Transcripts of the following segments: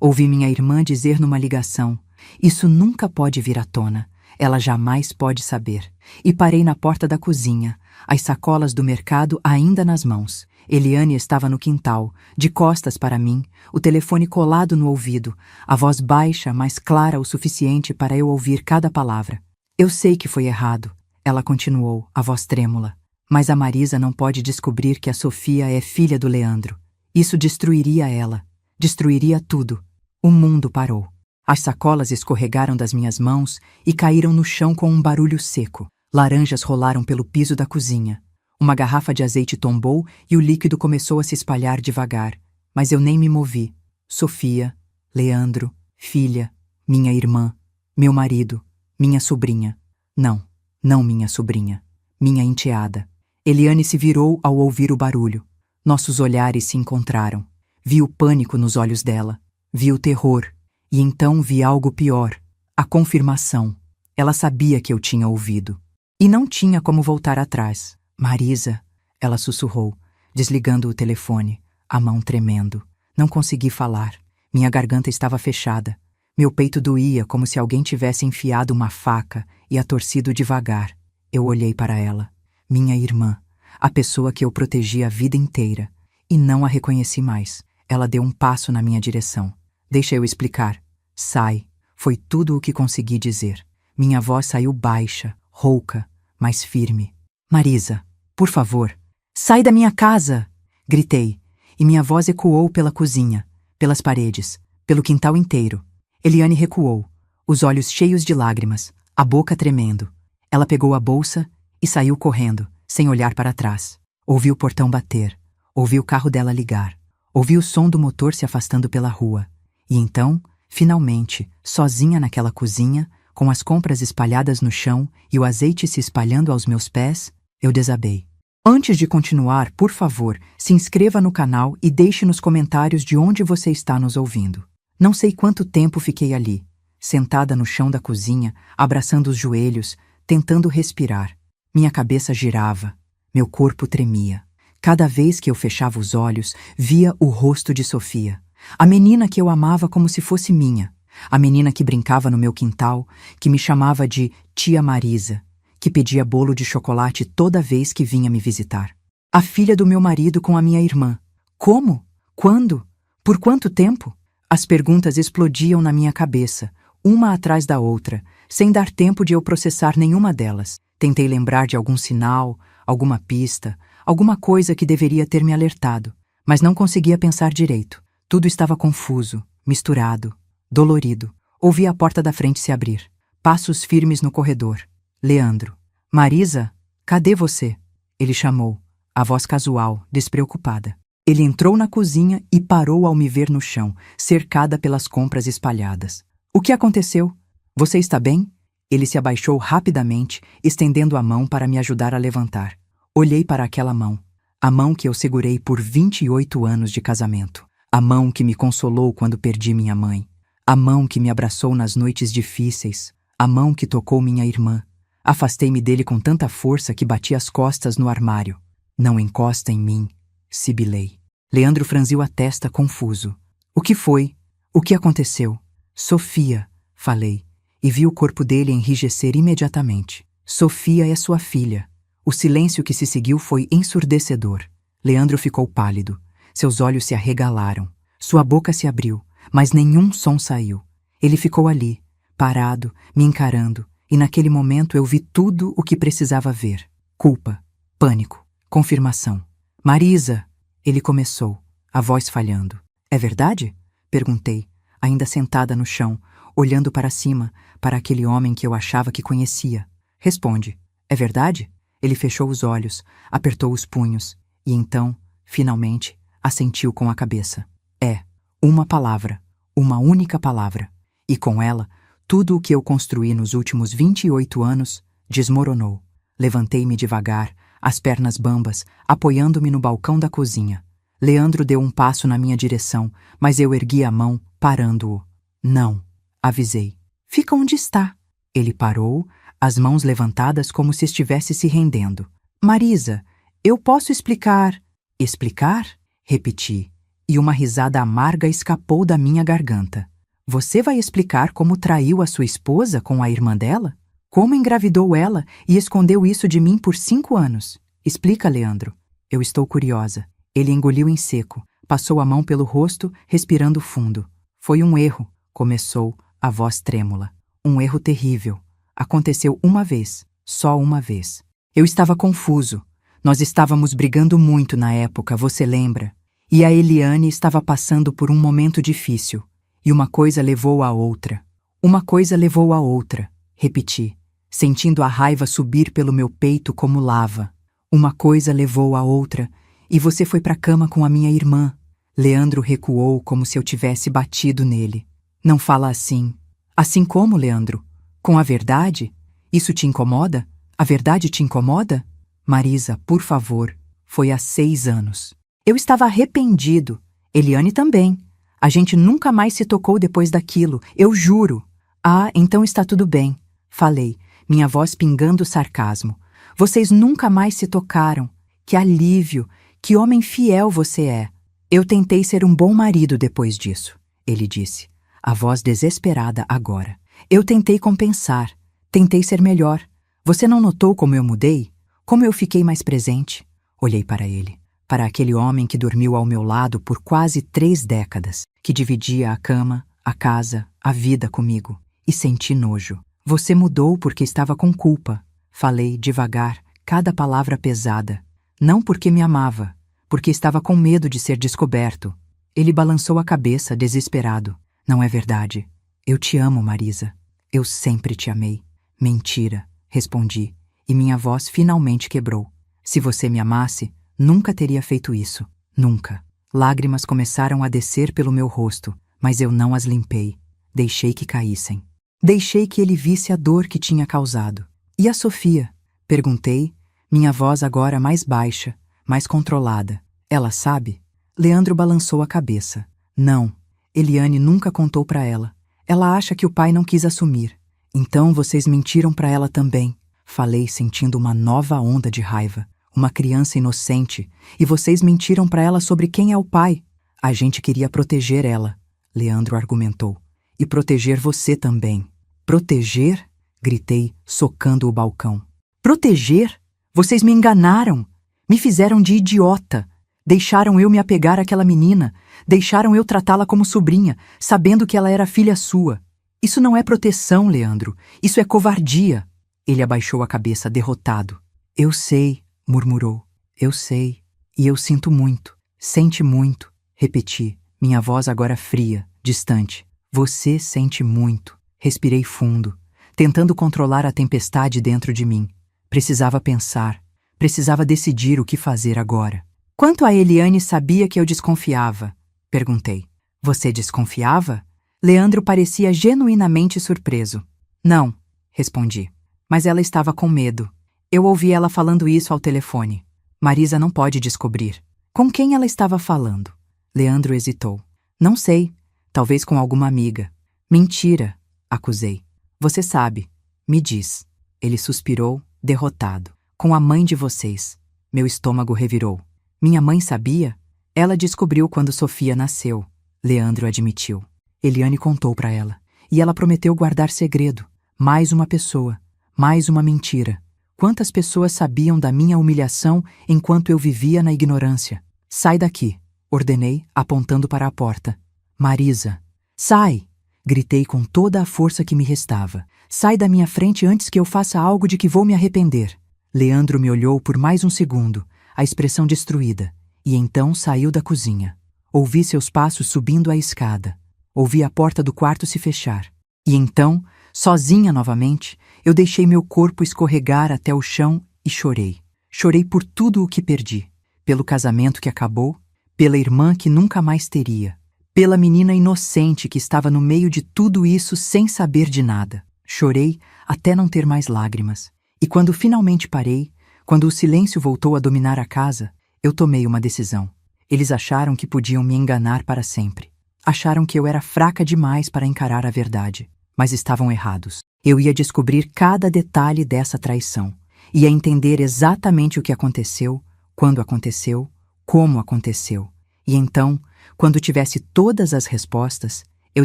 Ouvi minha irmã dizer numa ligação: "Isso nunca pode vir à tona. Ela jamais pode saber." E parei na porta da cozinha, as sacolas do mercado ainda nas mãos. Eliane estava no quintal, de costas para mim, o telefone colado no ouvido, a voz baixa, mas clara o suficiente para eu ouvir cada palavra. "Eu sei que foi errado," ela continuou, a voz trêmula. "Mas a Marisa não pode descobrir que a Sofia é filha do Leandro. Isso destruiria ela. Destruiria tudo." O mundo parou. As sacolas escorregaram das minhas mãos e caíram no chão com um barulho seco. Laranjas rolaram pelo piso da cozinha. Uma garrafa de azeite tombou e o líquido começou a se espalhar devagar. Mas eu nem me movi. Sofia, Leandro, filha, minha irmã, meu marido, minha sobrinha. Não, não minha sobrinha. Minha enteada. Eliane se virou ao ouvir o barulho. Nossos olhares se encontraram. Vi o pânico nos olhos dela. Vi o terror. E então vi algo pior. A confirmação. Ela sabia que eu tinha ouvido. E não tinha como voltar atrás. "Marisa," ela sussurrou, desligando o telefone, a mão tremendo. Não consegui falar. Minha garganta estava fechada. Meu peito doía como se alguém tivesse enfiado uma faca e a torcido devagar. Eu olhei para ela. Minha irmã, a pessoa que eu protegi a vida inteira. E não a reconheci mais. Ela deu um passo na minha direção. "Deixa eu explicar." "Sai." Foi tudo o que consegui dizer. Minha voz saiu baixa, rouca, mas firme. "Marisa, por favor, sai da minha casa!" Gritei, e minha voz ecoou pela cozinha, pelas paredes, pelo quintal inteiro. Eliane recuou, os olhos cheios de lágrimas, a boca tremendo. Ela pegou a bolsa e saiu correndo, sem olhar para trás. Ouvi o portão bater, ouvi o carro dela ligar, ouvi o som do motor se afastando pela rua. E então, finalmente, sozinha naquela cozinha, com as compras espalhadas no chão e o azeite se espalhando aos meus pés, eu desabei. Antes de continuar, por favor, se inscreva no canal e deixe nos comentários de onde você está nos ouvindo. Não sei quanto tempo fiquei ali, sentada no chão da cozinha, abraçando os joelhos, tentando respirar. Minha cabeça girava, meu corpo tremia. Cada vez que eu fechava os olhos, via o rosto de Sofia, a menina que eu amava como se fosse minha, a menina que brincava no meu quintal, que me chamava de Tia Marisa, que pedia bolo de chocolate toda vez que vinha me visitar. A filha do meu marido com a minha irmã. Como? Quando? Por quanto tempo? As perguntas explodiam na minha cabeça, uma atrás da outra, sem dar tempo de eu processar nenhuma delas. Tentei lembrar de algum sinal, alguma pista, alguma coisa que deveria ter me alertado, mas não conseguia pensar direito. Tudo estava confuso, misturado, dolorido. Ouvi a porta da frente se abrir. Passos firmes no corredor. Leandro. "Marisa, cadê você?" Ele chamou, a voz casual, despreocupada. Ele entrou na cozinha e parou ao me ver no chão, cercada pelas compras espalhadas. "O que aconteceu? Você está bem?" Ele se abaixou rapidamente, estendendo a mão para me ajudar a levantar. Olhei para aquela mão, a mão que eu segurei por 28 anos de casamento. A mão que me consolou quando perdi minha mãe. A mão que me abraçou nas noites difíceis. A mão que tocou minha irmã. Afastei-me dele com tanta força que bati as costas no armário. "Não encosta em mim", sibilei. Leandro franziu a testa, confuso. "O que foi? O que aconteceu?" "Sofia", falei, e vi o corpo dele enrijecer imediatamente. "Sofia é sua filha." O silêncio que se seguiu foi ensurdecedor. Leandro ficou pálido. Seus olhos se arregalaram. Sua boca se abriu, mas nenhum som saiu. Ele ficou ali, parado, me encarando, e naquele momento eu vi tudo o que precisava ver. Culpa, pânico, confirmação. "Marisa!" Ele começou, a voz falhando. "É verdade?" perguntei, ainda sentada no chão, olhando para cima, para aquele homem que eu achava que conhecia. "Responde, é verdade?" Ele fechou os olhos, apertou os punhos, e então, finalmente, assentiu com a cabeça. "É, uma palavra, uma única palavra. E com ela, tudo o que eu construí nos últimos 28 anos desmoronou." Levantei-me devagar, as pernas bambas, apoiando-me no balcão da cozinha. Leandro deu um passo na minha direção, mas eu ergui a mão, parando-o. "Não", avisei. "Fica onde está." Ele parou, as mãos levantadas como se estivesse se rendendo. "Marisa, eu posso explicar." "Explicar?" repeti. e uma risada amarga escapou da minha garganta. Você vai explicar como traiu a sua esposa com a irmã dela? Como engravidou ela e escondeu isso de mim por 5 anos? Explica, Leandro. Eu estou curiosa. Ele engoliu em seco, passou a mão pelo rosto, respirando fundo. Foi um erro, começou, a voz trêmula. Um erro terrível. Aconteceu uma vez, só uma vez. Eu estava confuso. Nós estávamos brigando muito na época, você lembra? E a Eliane estava passando por um momento difícil. E uma coisa levou a outra. Uma coisa levou a outra, repeti, sentindo a raiva subir pelo meu peito como lava. Uma coisa levou a outra, e você foi para a cama com a minha irmã. Leandro recuou como se eu tivesse batido nele. Não fala assim. Assim como, Leandro? Com a verdade? Isso te incomoda? A verdade te incomoda? Marisa, por favor. Foi há 6 anos. Eu estava arrependido. Eliane também. A gente nunca mais se tocou depois daquilo, eu juro. Ah, então está tudo bem. Falei, minha voz pingando sarcasmo. Vocês nunca mais se tocaram. Que alívio, que homem fiel você é. Eu tentei ser um bom marido depois disso, ele disse, a voz desesperada agora. Eu tentei compensar, tentei ser melhor. Você não notou como eu mudei? Como eu fiquei mais presente? Olhei para ele, para aquele homem que dormiu ao meu lado por quase 3 décadas, que dividia a cama, a casa, a vida comigo, e senti nojo. Você mudou porque estava com culpa. Falei devagar, cada palavra pesada. Não porque me amava, porque estava com medo de ser descoberto. Ele balançou a cabeça, desesperado. Não é verdade. Eu te amo, Marisa. Eu sempre te amei. Mentira, respondi, e minha voz finalmente quebrou. Se você me amasse, nunca teria feito isso. Nunca. Lágrimas começaram a descer pelo meu rosto, mas eu não as limpei. Deixei que caíssem. Deixei que ele visse a dor que tinha causado. E a Sofia? Perguntei, minha voz agora mais baixa, mais controlada. Ela sabe? Leandro balançou a cabeça. Não. Eliane nunca contou para ela. Ela acha que o pai não quis assumir. Então vocês mentiram para ela também. Falei sentindo uma nova onda de raiva. Uma criança inocente. E vocês mentiram para ela sobre quem é o pai. A gente queria proteger ela, Leandro argumentou. E proteger você também. Proteger? Gritei, socando o balcão. Proteger? Vocês me enganaram. Me fizeram de idiota. Deixaram eu me apegar àquela menina. Deixaram eu tratá-la como sobrinha, sabendo que ela era filha sua. Isso não é proteção, Leandro. Isso é covardia. Ele abaixou a cabeça, derrotado. Eu sei, murmurou. Eu sei. E eu sinto muito. Sente muito. Repeti, minha voz agora fria, distante. Você sente muito. Respirei fundo, tentando controlar a tempestade dentro de mim. Precisava pensar. Precisava decidir o que fazer agora. Quanto a Eliane sabia que eu desconfiava? Perguntei. Você desconfiava? Leandro parecia genuinamente surpreso. Não, respondi. Mas ela estava com medo. Eu ouvi ela falando isso ao telefone. Marisa não pode descobrir. Com quem ela estava falando? Leandro hesitou. Não sei. Talvez com alguma amiga. Mentira, acusei. Você sabe. Me diz. Ele suspirou, derrotado. Com a mãe de vocês. Meu estômago revirou. Minha mãe sabia? Ela descobriu quando Sofia nasceu. Leandro admitiu. Eliane contou para ela. E ela prometeu guardar segredo. Mais uma pessoa. Mais uma mentira. Quantas pessoas sabiam da minha humilhação enquanto eu vivia na ignorância? Sai daqui, ordenei, apontando para a porta. Marisa. Sai! Gritei com toda a força que me restava. Sai da minha frente antes que eu faça algo de que vou me arrepender. Leandro me olhou por mais um segundo, a expressão destruída, e então saiu da cozinha. Ouvi seus passos subindo a escada. Ouvi a porta do quarto se fechar. E então, sozinha novamente, eu deixei meu corpo escorregar até o chão e chorei. Chorei por tudo o que perdi. Pelo casamento que acabou, pela irmã que nunca mais teria, pela menina inocente que estava no meio de tudo isso sem saber de nada. Chorei até não ter mais lágrimas. E quando finalmente parei, quando o silêncio voltou a dominar a casa, eu tomei uma decisão. Eles acharam que podiam me enganar para sempre. Acharam que eu era fraca demais para encarar a verdade. Mas estavam errados. Eu ia descobrir cada detalhe dessa traição. Ia entender exatamente o que aconteceu, quando aconteceu, como aconteceu. E então, quando tivesse todas as respostas, eu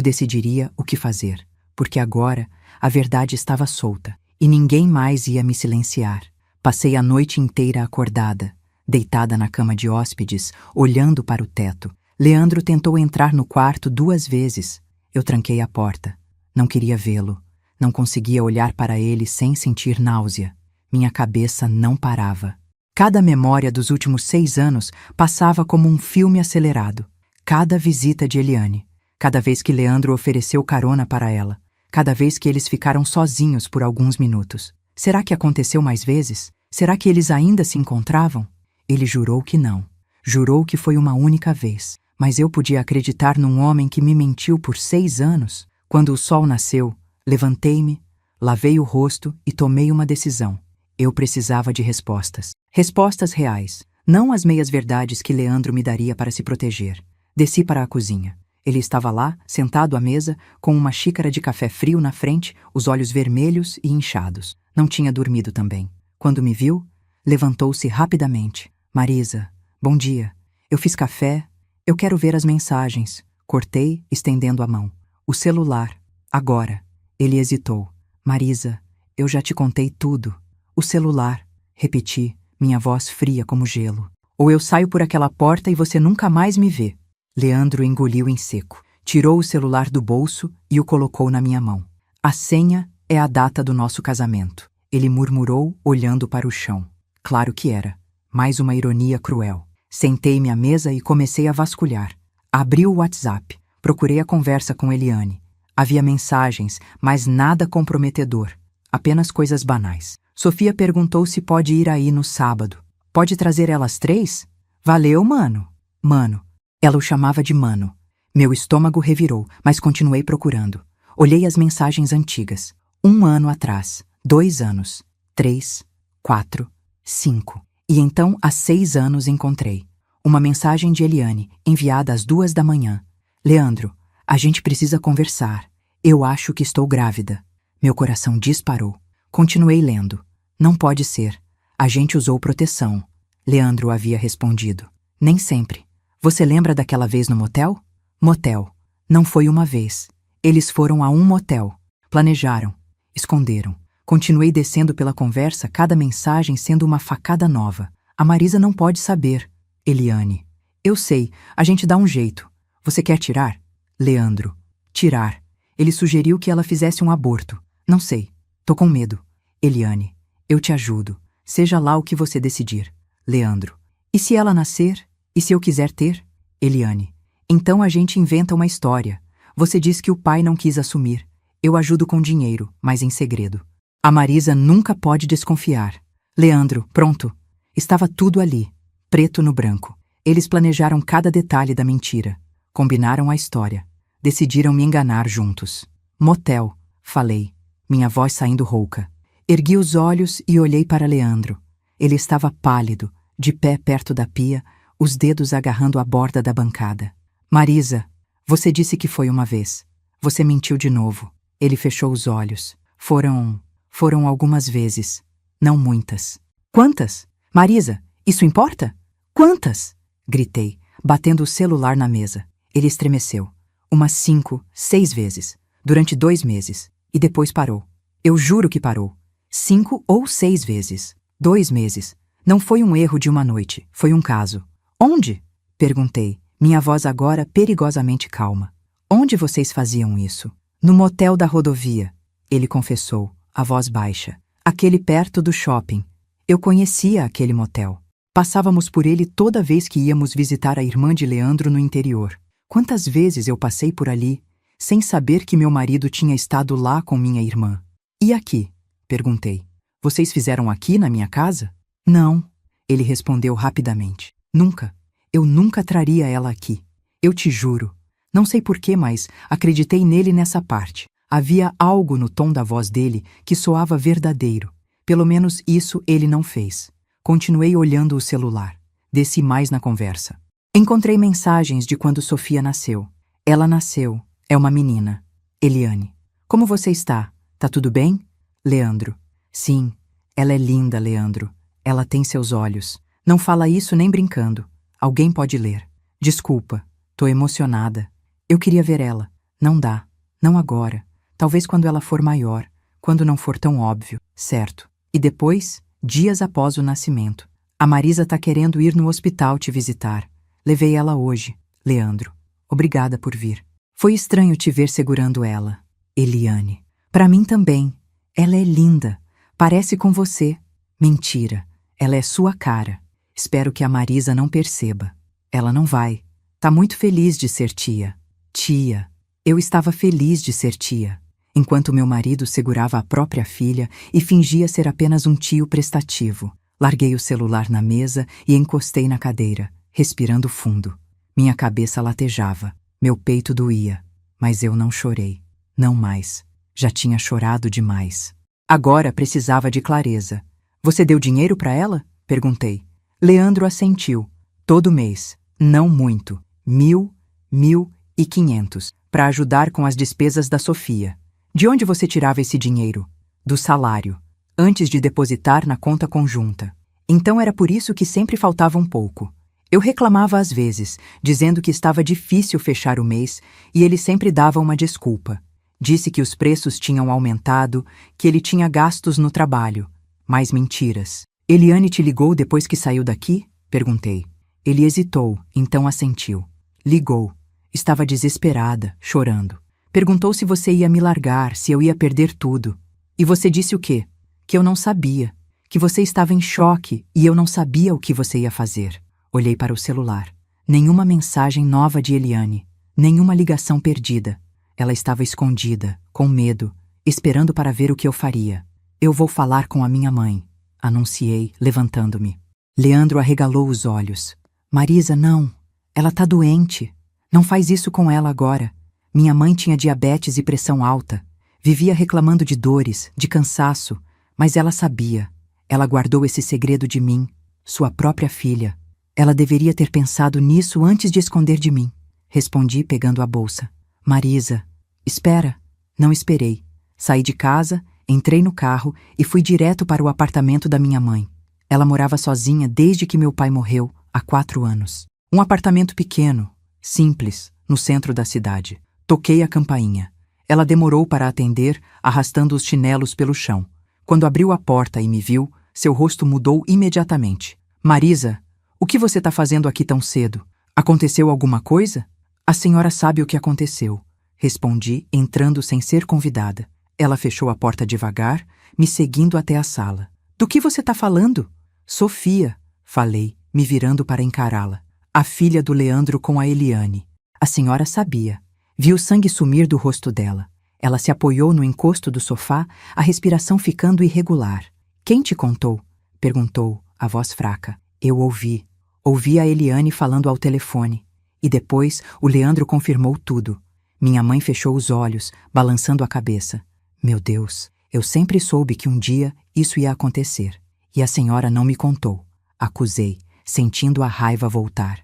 decidiria o que fazer, porque agora a verdade estava solta e ninguém mais ia me silenciar. Passei a noite inteira acordada, deitada na cama de hóspedes, olhando para o teto. Leandro tentou entrar no quarto 2 vezes. Eu tranquei a porta. Não queria vê-lo. Não conseguia olhar para ele sem sentir náusea. Minha cabeça não parava. Cada memória dos últimos 6 anos passava como um filme acelerado. Cada visita de Eliane. Cada vez que Leandro ofereceu carona para ela. Cada vez que eles ficaram sozinhos por alguns minutos. Será que aconteceu mais vezes? Será que eles ainda se encontravam? Ele jurou que não. Jurou que foi uma única vez. Mas eu podia acreditar num homem que me mentiu por 6 anos? Quando o sol nasceu, levantei-me, lavei o rosto e tomei uma decisão. Eu precisava de respostas. Respostas reais, não as meias-verdades que Leandro me daria para se proteger. Desci para a cozinha. Ele estava lá, sentado à mesa, com uma xícara de café frio na frente, os olhos vermelhos e inchados. Não tinha dormido também. Quando me viu, levantou-se rapidamente. Marisa, bom dia. Eu fiz café. Eu quero ver as mensagens. Cortei, estendendo a mão. O celular. Agora. Ele hesitou. Marisa, eu já te contei tudo. O celular. Repeti, minha voz fria como gelo. Ou eu saio por aquela porta e você nunca mais me vê. Leandro engoliu em seco. Tirou o celular do bolso e o colocou na minha mão. A senha é a data do nosso casamento. Ele murmurou, olhando para o chão. Claro que era. Mais uma ironia cruel. Sentei-me à mesa e comecei a vasculhar. Abri o WhatsApp. Procurei a conversa com Eliane. Havia mensagens, mas nada comprometedor. Apenas coisas banais. Sofia perguntou se pode ir aí no sábado. Pode trazer elas 3? Valeu, mano. Mano. Ela o chamava de mano. Meu estômago revirou, mas continuei procurando. Olhei as mensagens antigas. 1 ano atrás. 2 anos. 3, 4, 5. E então, há 6 anos, encontrei uma mensagem de Eliane, enviada às 2 da manhã. Leandro, a gente precisa conversar. Eu acho que estou grávida. Meu coração disparou. Continuei lendo. Não pode ser. A gente usou proteção. Leandro havia respondido. Nem sempre. Você lembra daquela vez no motel? Motel. Não foi uma vez. Eles foram a um motel. Planejaram. Esconderam. Continuei descendo pela conversa, cada mensagem sendo uma facada nova. A Marisa não pode saber. Eliane. Eu sei, a gente dá um jeito. Você quer tirar? Leandro. Tirar. Ele sugeriu que ela fizesse um aborto. Não sei. Tô com medo. Eliane. Eu te ajudo. Seja lá o que você decidir. Leandro. E se ela nascer? E se eu quiser ter? Eliane. Então a gente inventa uma história. Você diz que o pai não quis assumir. Eu ajudo com dinheiro, mas em segredo. A Marisa nunca pode desconfiar. Leandro, pronto. Estava tudo ali, preto no branco. Eles planejaram cada detalhe da mentira. Combinaram a história. Decidiram me enganar juntos. Motel, falei, minha voz saindo rouca. Ergui os olhos e olhei para Leandro. Ele estava pálido, de pé perto da pia, os dedos agarrando a borda da bancada. Marisa, você disse que foi uma vez. Você mentiu de novo. Ele fechou os olhos. Foram algumas vezes. Não muitas. Quantas? Marisa, isso importa? Quantas? Gritei, batendo o celular na mesa. Ele estremeceu. Umas 5, 6 vezes. Durante 2 meses. E depois parou. Eu juro que parou. 5 ou 6 vezes. 2 meses. Não foi um erro de uma noite. Foi um caso. Onde? Perguntei, minha voz agora perigosamente calma. Onde vocês faziam isso? No motel da rodovia. Ele confessou, a voz baixa. Aquele perto do shopping. Eu conhecia aquele motel. Passávamos por ele toda vez que íamos visitar a irmã de Leandro no interior. Quantas vezes eu passei por ali, sem saber que meu marido tinha estado lá com minha irmã. E aqui? Perguntei. Vocês fizeram aqui na minha casa? Não. Ele respondeu rapidamente. Nunca. Eu nunca traria ela aqui. Eu te juro. Não sei porquê, mas acreditei nele nessa parte. Havia algo no tom da voz dele que soava verdadeiro. Pelo menos isso ele não fez. Continuei olhando o celular. Desci mais na conversa. Encontrei mensagens de quando Sofia nasceu. Ela nasceu. É uma menina. Eliane. Como você está? Tá tudo bem? Leandro. Sim. Ela é linda, Leandro. Ela tem seus olhos. Não fala isso nem brincando. Alguém pode ler. Desculpa, tô emocionada. Eu queria ver ela. Não dá. Não agora. Talvez quando ela for maior, quando não for tão óbvio, certo? E depois, dias após o nascimento. A Marisa tá querendo ir no hospital te visitar. Levei ela hoje. Leandro, obrigada por vir. Foi estranho te ver segurando ela. Eliane. Pra mim também. Ela é linda. Parece com você. Mentira. Ela é sua cara. Espero que a Marisa não perceba. Ela não vai. Tá muito feliz de ser tia. Tia. Eu estava feliz de ser tia, enquanto meu marido segurava a própria filha e fingia ser apenas um tio prestativo. Larguei o celular na mesa e encostei na cadeira, respirando fundo. Minha cabeça latejava, meu peito doía, mas eu não chorei. Não mais. Já tinha chorado demais. Agora precisava de clareza. Você deu dinheiro para ela? Perguntei. Leandro assentiu. Todo mês. Não muito. 1.000, 1.500. Para ajudar com as despesas da Sofia. De onde você tirava esse dinheiro? Do salário, antes de depositar na conta conjunta. Então era por isso que sempre faltava um pouco. Eu reclamava às vezes, dizendo que estava difícil fechar o mês, e ele sempre dava uma desculpa. Disse que os preços tinham aumentado, que ele tinha gastos no trabalho. Mais mentiras. Eliane te ligou depois que saiu daqui? Perguntei. Ele hesitou, então assentiu. Ligou. Estava desesperada, chorando. Perguntou se você ia me largar, se eu ia perder tudo. E você disse o quê? Que eu não sabia. Que você estava em choque e eu não sabia o que você ia fazer. Olhei para o celular. Nenhuma mensagem nova de Eliane. Nenhuma ligação perdida. Ela estava escondida, com medo, esperando para ver o que eu faria. Eu vou falar com a minha mãe, anunciei, levantando-me. Leandro arregalou os olhos. Marisa, não. Ela tá doente. Não faz isso com ela agora. Minha mãe tinha diabetes e pressão alta. Vivia reclamando de dores, de cansaço, mas ela sabia. Ela guardou esse segredo de mim, sua própria filha. Ela deveria ter pensado nisso antes de esconder de mim. Respondi pegando a bolsa. Marisa, espera. Não esperei. Saí de casa, entrei no carro e fui direto para o apartamento da minha mãe. Ela morava sozinha desde que meu pai morreu, há 4 anos. Um apartamento pequeno, simples, no centro da cidade. Toquei a campainha. Ela demorou para atender, arrastando os chinelos pelo chão. Quando abriu a porta e me viu, seu rosto mudou imediatamente. Marisa, o que você está fazendo aqui tão cedo? Aconteceu alguma coisa? A senhora sabe o que aconteceu, respondi, entrando sem ser convidada. Ela fechou a porta devagar, me seguindo até a sala. Do que você está falando? Sofia, falei, me virando para encará-la. A filha do Leandro com a Eliane. A senhora sabia. Vi o sangue sumir do rosto dela. Ela se apoiou no encosto do sofá, a respiração ficando irregular. Quem te contou? Perguntou, a voz fraca. Eu ouvi. Ouvi a Eliane falando ao telefone. E depois o Leandro confirmou tudo. Minha mãe fechou os olhos, balançando a cabeça. Meu Deus, eu sempre soube que um dia isso ia acontecer. E a senhora não me contou. Acusei, sentindo a raiva voltar.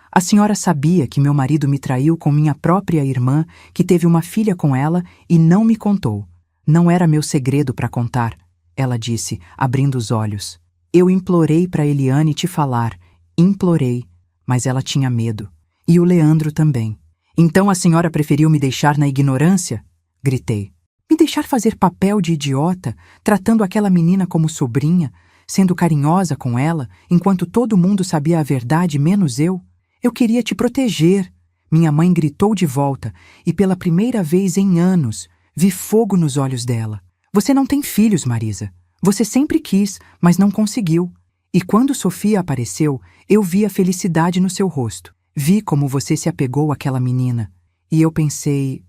A senhora sabia que meu marido me traiu com minha própria irmã, que teve uma filha com ela e não me contou. Não era meu segredo para contar, ela disse, abrindo os olhos. Eu implorei para Eliane te falar, implorei, mas ela tinha medo. E o Leandro também. Então a senhora preferiu me deixar na ignorância? Gritei. Me deixar fazer papel de idiota, tratando aquela menina como sobrinha, sendo carinhosa com ela, enquanto todo mundo sabia a verdade menos eu? Eu queria te proteger. Minha mãe gritou de volta, e pela primeira vez em anos, vi fogo nos olhos dela. Você não tem filhos, Marisa. Você sempre quis, mas não conseguiu. E quando Sofia apareceu, eu vi a felicidade no seu rosto. Vi como você se apegou àquela menina. E eu pensei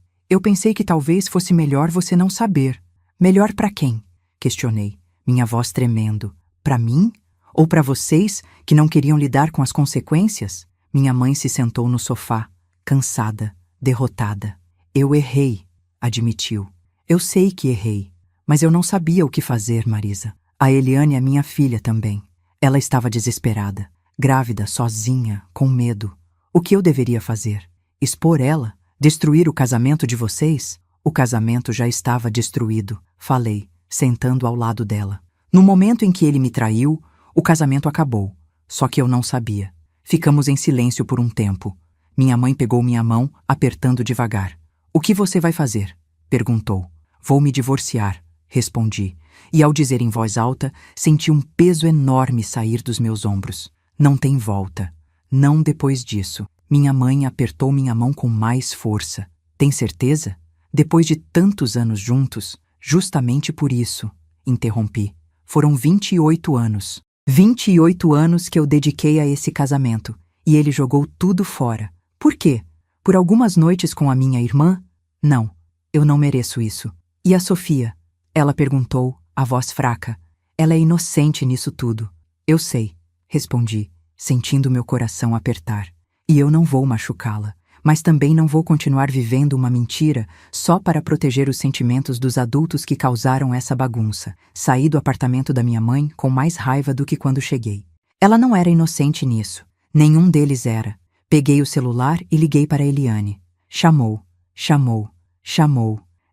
que talvez fosse melhor você não saber. Melhor para quem? Questionei, minha voz tremendo. Para mim? Ou para vocês, que não queriam lidar com as consequências? Minha mãe se sentou no sofá, cansada, derrotada. Eu errei, admitiu. Eu sei que errei, mas eu não sabia o que fazer, Marisa. A Eliane é minha filha também. Ela estava desesperada, grávida, sozinha, com medo. O que eu deveria fazer? Expor ela? Destruir o casamento de vocês? O casamento já estava destruído, falei, sentando ao lado dela. No momento em que ele me traiu, o casamento acabou. Só que eu não sabia. Ficamos em silêncio por um tempo. Minha mãe pegou minha mão, apertando devagar. O que você vai fazer? Perguntou. Vou me divorciar, respondi. E ao dizer em voz alta, senti um peso enorme sair dos meus ombros. Não tem volta. Não depois disso. Minha mãe apertou minha mão com mais força. Tem certeza? Depois de tantos anos juntos, justamente por isso, interrompi. Foram 28 anos. 28 anos que eu dediquei a esse casamento, e ele jogou tudo fora. Por quê? Por algumas noites com a minha irmã? Não, eu não mereço isso. E a Sofia? Ela perguntou, a voz fraca. Ela é inocente nisso tudo. Eu sei, respondi, sentindo meu coração apertar. E eu não vou machucá-la, mas também não vou continuar vivendo uma mentira só para proteger os sentimentos dos adultos que causaram essa bagunça. Saí do apartamento da minha mãe com mais raiva do que quando cheguei. Ela não era inocente nisso. Nenhum deles era. Peguei o celular e liguei para Eliane. Chamou.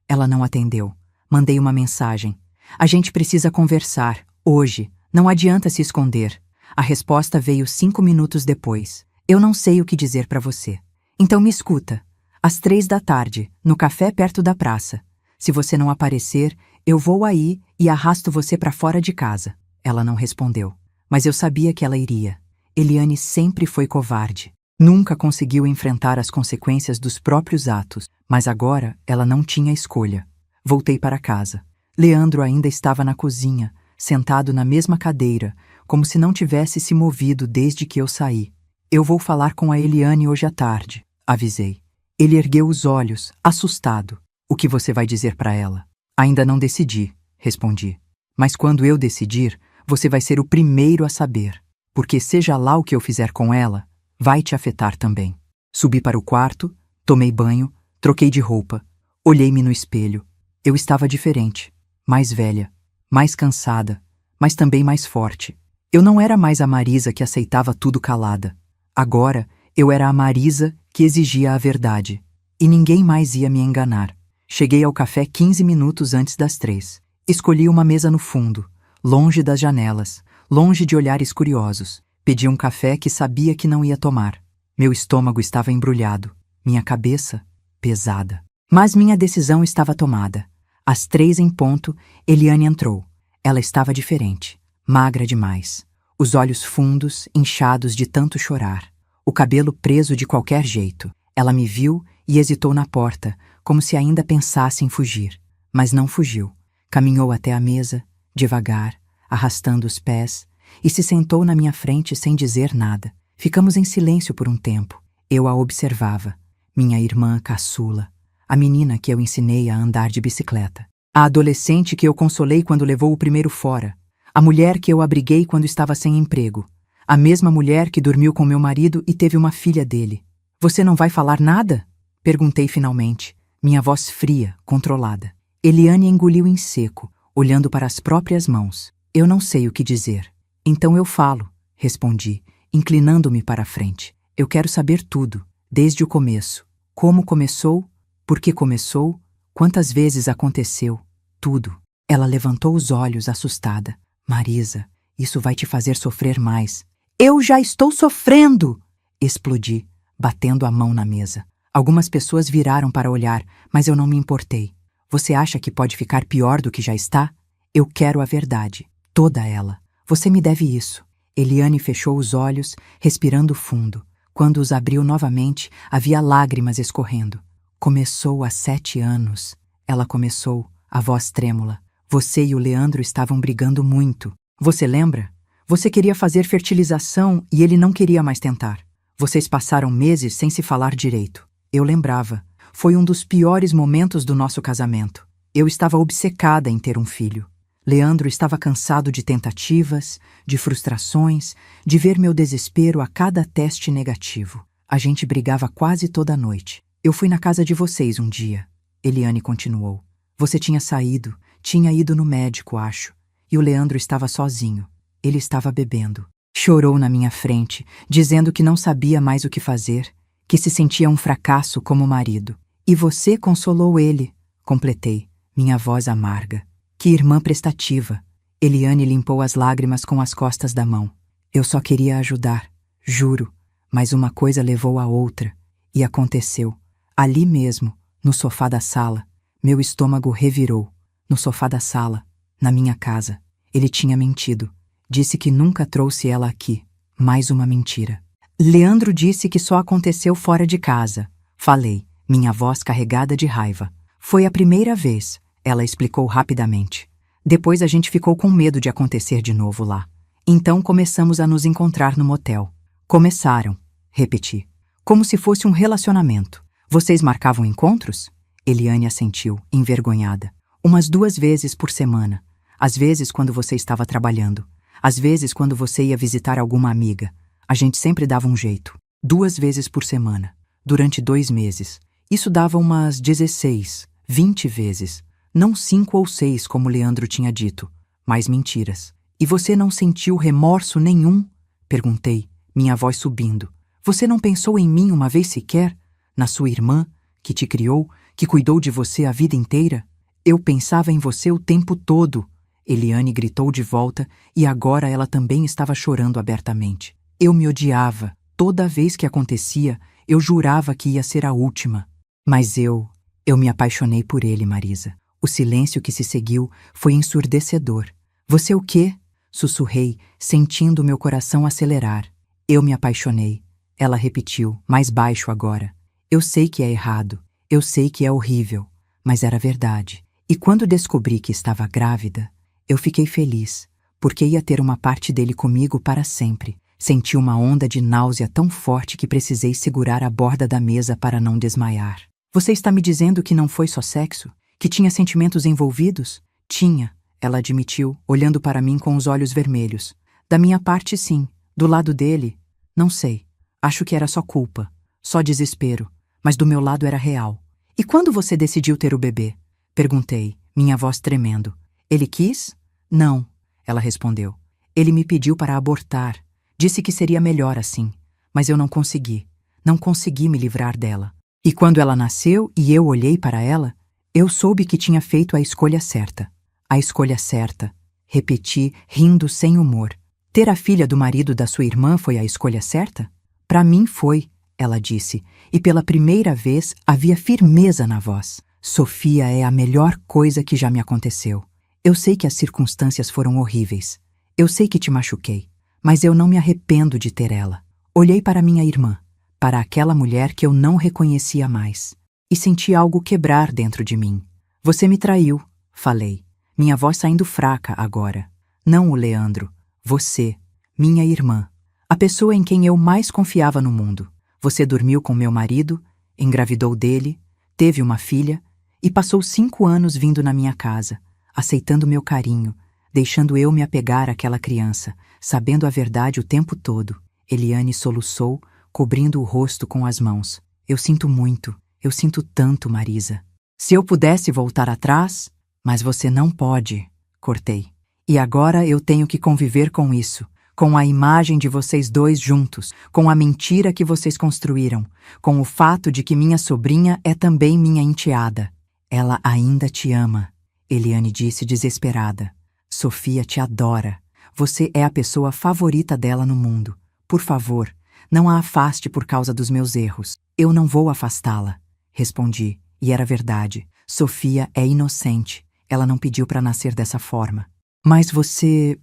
Ela não atendeu. Mandei uma mensagem. A gente precisa conversar, hoje. Não adianta se esconder. A resposta veio 5 minutos depois. Eu não sei o que dizer para você. Então me escuta. Às 3 da tarde, no café perto da praça. Se você não aparecer, eu vou aí e arrasto você para fora de casa. Ela não respondeu. Mas eu sabia que ela iria. Eliane sempre foi covarde. Nunca conseguiu enfrentar as consequências dos próprios atos. Mas agora ela não tinha escolha. Voltei para casa. Leandro ainda estava na cozinha, sentado na mesma cadeira, como se não tivesse se movido desde que eu saí. Eu vou falar com a Eliane hoje à tarde, avisei. Ele ergueu os olhos, assustado. O que você vai dizer para ela? Ainda não decidi, respondi. Mas quando eu decidir, você vai ser o primeiro a saber. Porque seja lá o que eu fizer com ela, vai te afetar também. Subi para o quarto, tomei banho, troquei de roupa. Olhei-me no espelho. Eu estava diferente, mais velha, mais cansada, mas também mais forte. Eu não era mais a Marisa que aceitava tudo calada. Agora, eu era a Marisa que exigia a verdade. E ninguém mais ia me enganar. Cheguei ao café 15 minutos antes das 3. Escolhi uma mesa no fundo, longe das janelas, longe de olhares curiosos. Pedi um café que sabia que não ia tomar. Meu estômago estava embrulhado, minha cabeça pesada. Mas minha decisão estava tomada. Às 3 em ponto, Eliane entrou. Ela estava diferente, magra demais. Os olhos fundos, inchados de tanto chorar. O cabelo preso de qualquer jeito. Ela me viu e hesitou na porta, como se ainda pensasse em fugir. Mas não fugiu. Caminhou até a mesa, devagar, arrastando os pés, e se sentou na minha frente sem dizer nada. Ficamos em silêncio por um tempo. Eu a observava. Minha irmã caçula. A menina que eu ensinei a andar de bicicleta. A adolescente que eu consolei quando levou o primeiro fora. A mulher que eu abriguei quando estava sem emprego. A mesma mulher que dormiu com meu marido e teve uma filha dele. Você não vai falar nada? Perguntei finalmente, minha voz fria, controlada. Eliane engoliu em seco, olhando para as próprias mãos. Eu não sei o que dizer. Então eu falo, respondi, inclinando-me para a frente. Eu quero saber tudo, desde o começo. Como começou? Por que começou? Quantas vezes aconteceu? Tudo. Ela levantou os olhos, assustada. Marisa, isso vai te fazer sofrer mais. Eu já estou sofrendo! Explodi, batendo a mão na mesa. Algumas pessoas viraram para olhar, mas eu não me importei. Você acha que pode ficar pior do que já está? Eu quero a verdade. Toda ela. Você me deve isso. Eliane fechou os olhos, respirando fundo. Quando os abriu novamente, havia lágrimas escorrendo. Começou há 7 anos. Ela começou, a voz trêmula. Você e o Leandro estavam brigando muito. Você lembra? Você queria fazer fertilização e ele não queria mais tentar. Vocês passaram meses sem se falar direito. Eu lembrava. Foi um dos piores momentos do nosso casamento. Eu estava obcecada em ter um filho. Leandro estava cansado de tentativas, de frustrações, de ver meu desespero a cada teste negativo. A gente brigava quase toda noite. Eu fui na casa de vocês um dia. Eliane continuou. Você tinha saído, tinha ido no médico, acho. E o Leandro estava sozinho. Ele estava bebendo. Chorou na minha frente, dizendo que não sabia mais o que fazer, que se sentia um fracasso como marido. E você consolou ele, completei, minha voz amarga. Que irmã prestativa. Eliane limpou as lágrimas com as costas da mão. Eu só queria ajudar, juro. Mas uma coisa levou a outra, e aconteceu. Ali mesmo, no sofá da sala, meu estômago revirou. No sofá da sala, na minha casa. Ele tinha mentido. Disse que nunca trouxe ela aqui. Mais uma mentira. Leandro disse que só aconteceu fora de casa. Falei, minha voz carregada de raiva. Foi a primeira vez, ela explicou rapidamente. Depois a gente ficou com medo de acontecer de novo lá. Então começamos a nos encontrar no motel. Começaram, repeti. Como se fosse um relacionamento. Vocês marcavam encontros? Eliane assentiu, envergonhada. Umas 2 vezes por semana. Às vezes quando você estava trabalhando. Às vezes quando você ia visitar alguma amiga. A gente sempre dava um jeito. 2 vezes por semana. Durante 2 meses. Isso dava umas 16, 20 vezes. Não 5 ou 6, como Leandro tinha dito. Mais mentiras. E você não sentiu remorso nenhum? Perguntei, minha voz subindo. Você não pensou em mim uma vez sequer? Na sua irmã, que te criou, que cuidou de você a vida inteira? Eu pensava em você o tempo todo. Eliane gritou de volta e agora ela também estava chorando abertamente. Eu me odiava. Toda vez que acontecia, eu jurava que ia ser a última. Mas eu me apaixonei por ele, Marisa. O silêncio que se seguiu foi ensurdecedor. Você o quê? Sussurrei, sentindo meu coração acelerar. Eu me apaixonei. Ela repetiu, mais baixo agora. Eu sei que é errado. Eu sei que é horrível. Mas era verdade. E quando descobri que estava grávida, eu fiquei feliz, porque ia ter uma parte dele comigo para sempre. Senti uma onda de náusea tão forte que precisei segurar a borda da mesa para não desmaiar. Você está me dizendo que não foi só sexo? Que tinha sentimentos envolvidos? Tinha, ela admitiu, olhando para mim com os olhos vermelhos. Da minha parte, sim. Do lado dele, não sei. Acho que era só culpa, só desespero. Mas do meu lado era real. E quando você decidiu ter o bebê? Perguntei, minha voz tremendo. Ele quis? Não, ela respondeu. Ele me pediu para abortar. Disse que seria melhor assim. Mas eu não consegui. Não consegui me livrar dela. E quando ela nasceu e eu olhei para ela, eu soube que tinha feito a escolha certa. A escolha certa. Repeti, rindo sem humor. Ter a filha do marido da sua irmã foi a escolha certa? Para mim foi, ela disse, e pela primeira vez havia firmeza na voz. Sofia é a melhor coisa que já me aconteceu. Eu sei que as circunstâncias foram horríveis. Eu sei que te machuquei, mas eu não me arrependo de ter ela. Olhei para minha irmã, para aquela mulher que eu não reconhecia mais, e senti algo quebrar dentro de mim. Você me traiu, falei, minha voz saindo fraca agora. Não o Leandro, você, minha irmã, a pessoa em quem eu mais confiava no mundo. Você dormiu com meu marido, engravidou dele, teve uma filha e passou 5 anos vindo na minha casa, aceitando meu carinho, deixando eu me apegar àquela criança, sabendo a verdade o tempo todo. Eliane soluçou, cobrindo o rosto com as mãos. Eu sinto muito, eu sinto tanto, Marisa. Se eu pudesse voltar atrás, mas você não pode, cortei. E agora eu tenho que conviver com isso, com a imagem de vocês dois juntos, com a mentira que vocês construíram, com o fato de que minha sobrinha é também minha enteada. Ela ainda te ama, Eliane disse desesperada. Sofia te adora. Você é a pessoa favorita dela no mundo. Por favor, não a afaste por causa dos meus erros. Eu não vou afastá-la, respondi, e era verdade. Sofia é inocente. Ela não pediu para nascer dessa forma. Mas você...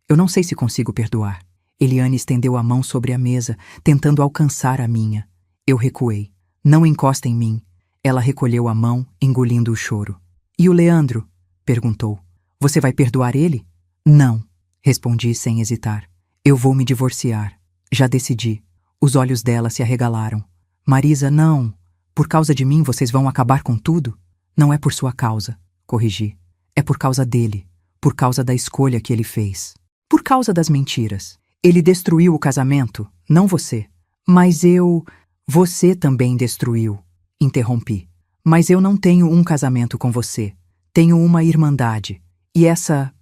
Eu não sei se consigo perdoar. Eliane estendeu a mão sobre a mesa, tentando alcançar a minha. Eu recuei. Não encosta em mim. Ela recolheu a mão, engolindo o choro. E o Leandro? Perguntou. Você vai perdoar ele? Não, respondi sem hesitar. Eu vou me divorciar. Já decidi. Os olhos dela se arregalaram. Marisa, não. Por causa de mim vocês vão acabar com tudo? Não é por sua causa, corrigi. É por causa dele. Por causa da escolha que ele fez. Por causa das mentiras. Ele destruiu o casamento, não você. Mas Você também destruiu, interrompi. Mas eu não tenho um casamento com você. Tenho uma irmandade. E essa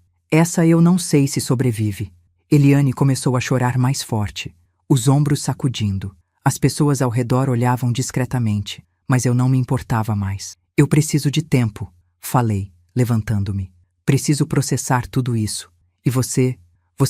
eu não sei se sobrevive. Eliane começou a chorar mais forte, os ombros sacudindo. As pessoas ao redor olhavam discretamente, mas eu não me importava mais. Eu preciso de tempo, falei, levantando-me. Preciso processar tudo isso. E você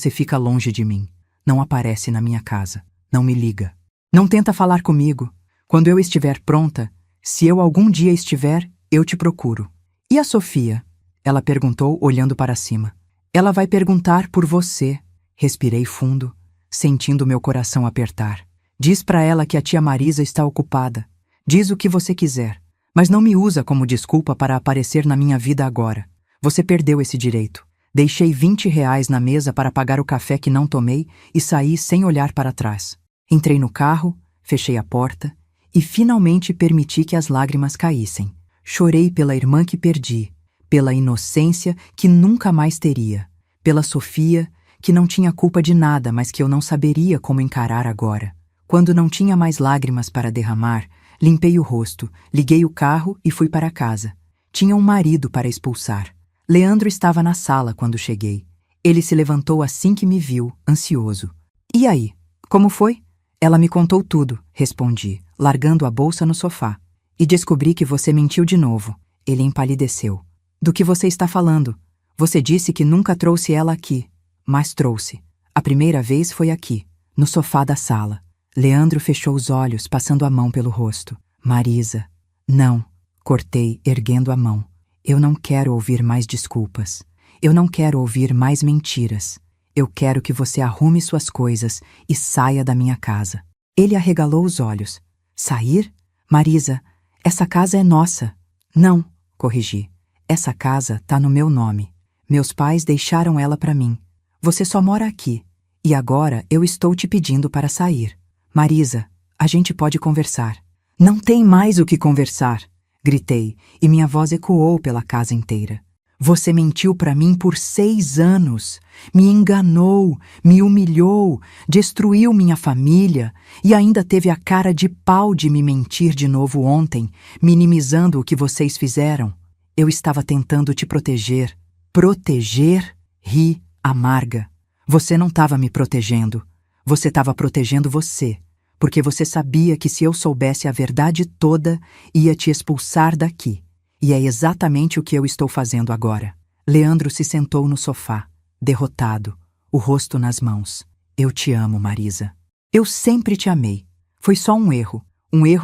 fica longe de mim. Não aparece na minha casa. Não me liga. Não tenta falar comigo. Quando eu estiver pronta, se eu algum dia estiver, eu te procuro. E a Sofia? Ela perguntou, olhando para cima. Ela vai perguntar por você. Respirei fundo, sentindo meu coração apertar. Diz para ela que a tia Marisa está ocupada. Diz o que você quiser, mas não me usa como desculpa para aparecer na minha vida agora. Você perdeu esse direito. Deixei R$ 20 na mesa para pagar o café que não tomei e saí sem olhar para trás. Entrei no carro, fechei a porta e finalmente permiti que as lágrimas caíssem. Chorei pela irmã que perdi, pela inocência que nunca mais teria, pela Sofia, que não tinha culpa de nada, mas que eu não saberia como encarar agora. Quando não tinha mais lágrimas para derramar, limpei o rosto, liguei o carro e fui para casa. Tinha um marido para expulsar. Leandro estava na sala quando cheguei. Ele se levantou assim que me viu, ansioso. E aí, como foi? Ela me contou tudo, respondi, largando a bolsa no sofá. E descobri que você mentiu de novo. Ele empalideceu. Do que você está falando? Você disse que nunca trouxe ela aqui. Mas trouxe. A primeira vez foi aqui, no sofá da sala. Leandro fechou os olhos, passando a mão pelo rosto. Marisa. Não. Cortei, erguendo a mão. Eu não quero ouvir mais desculpas. Eu não quero ouvir mais mentiras. Eu quero que você arrume suas coisas e saia da minha casa. Ele arregalou os olhos. Sair? Marisa, essa casa é nossa. Não, corrigi. Essa casa tá no meu nome. Meus pais deixaram ela para mim. Você só mora aqui. E agora eu estou te pedindo para sair. Marisa, a gente pode conversar. Não tem mais o que conversar. Gritei, e minha voz ecoou pela casa inteira. Você mentiu para mim por 6 anos, me enganou, me humilhou, destruiu minha família e ainda teve a cara de pau de me mentir de novo ontem, minimizando o que vocês fizeram. Eu estava tentando te proteger. Proteger? Ri, amarga. Você não estava me protegendo. Você estava protegendo você. Porque você sabia que se eu soubesse a verdade toda, ia te expulsar daqui. E é exatamente o que eu estou fazendo agora. Leandro se sentou no sofá, derrotado, o rosto nas mãos. Eu te amo, Marisa. Eu sempre te amei. Foi só um erro